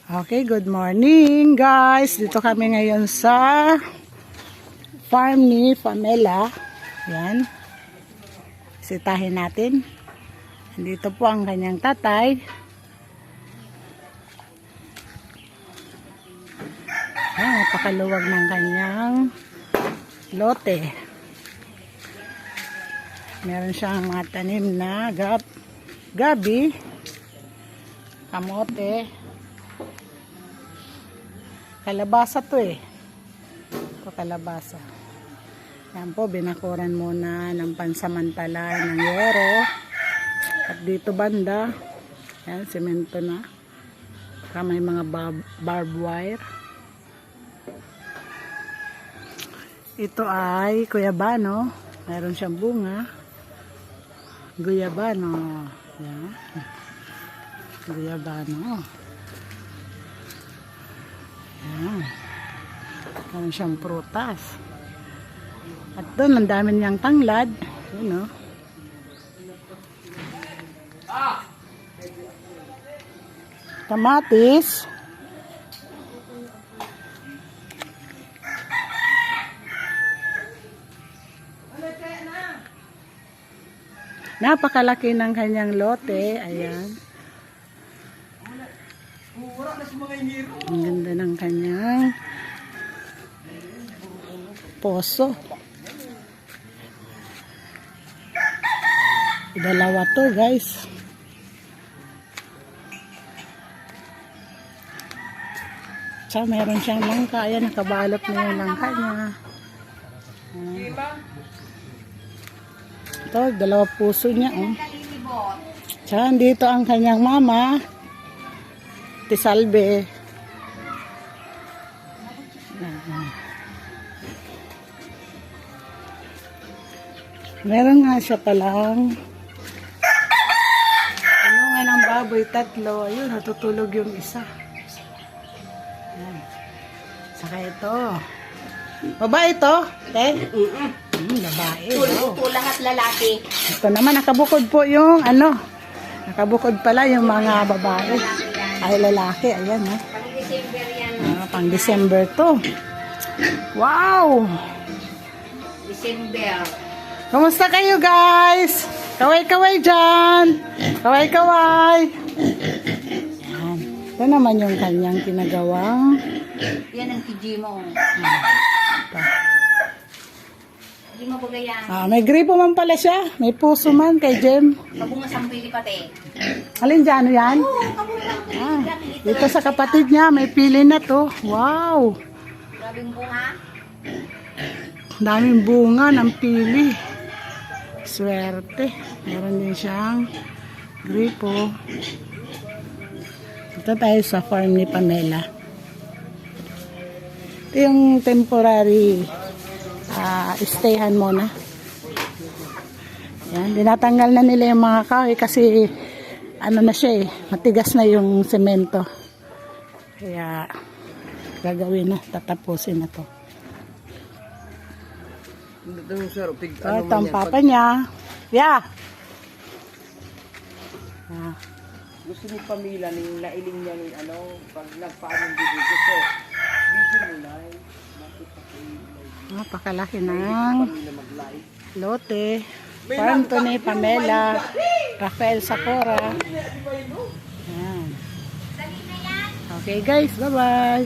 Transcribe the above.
Okay, good morning guys. Dito kami ngayon sa farm ni Pamela. Yan. Sitahin natin. Dito po ang kanyang tatay. Napakaluwag ng kanyang lote. Meron siyang mga tanim na gabi, kamote, kalabasa to ito kalabasa. Yan po, binakuran muna ng pansamantala ng yero. At dito banda, yan, semento na. Saka may mga barbed wire. Ito ay guyabano. Meron siyang bunga. Guyabano. Yan. Guyabano. Yan. Meron siyang prutas. At doon, ang dami niyang tanglad. Yun, o. Kamatis. Napakalaki ng kanyang lote. Ayan. Ang ganda ng kanyang poso. Dalawa to guys. Tsaka meron siyang langka. Ayan, nakabalot na yung langka niya. Ito, dalawa puso niya. Tsaka dito ang kanyang mama. Tisalbe. Meron nga siya palang tulungan ng baboy, 3. Ayun, natutulog yung isa. Ayan. Saka ito. Babae ito? Te? Babae. Ito lahat lalaki. Ito naman, nakabukod po yung nakabukod pala yung mga babae. Ay, lalaki. Ayan, ha. Pang-December yan. Pang-December to. Wow! December. Kamusta kayo guys? Kaway-kaway dyan. Kaway-kaway. Yan. Ito naman yung kanyang kinagawang. Yan ang TG mo. Ito. Hindi mo bagayan. May gripo man pala siya. May puso man kay Jem. Kabunga sa pili pa te. Alin dyan? Ano yan? Kabunga. Dito sa kapatid niya. May pili na to. Wow. Grabing bunga. Daming bunga ng pili. Swerte. Meron din siyang gripo. Ito tayo sa farm ni Pamela. Ito yung temporary stayhan muna. Yan. Dinatanggal na nila yung mga kahoy kasi ano na siya matigas na yung semento. Kaya gagawin na. Tatapusin na to. Ito ang papa niya. Yeah. Gusto ni Pamela ning nailing niya ng pag nagpaano ng video mo na Napakalaki ng lote. Farm to ni Pamela Rafael Sakora. Yan. Okay guys, bye bye.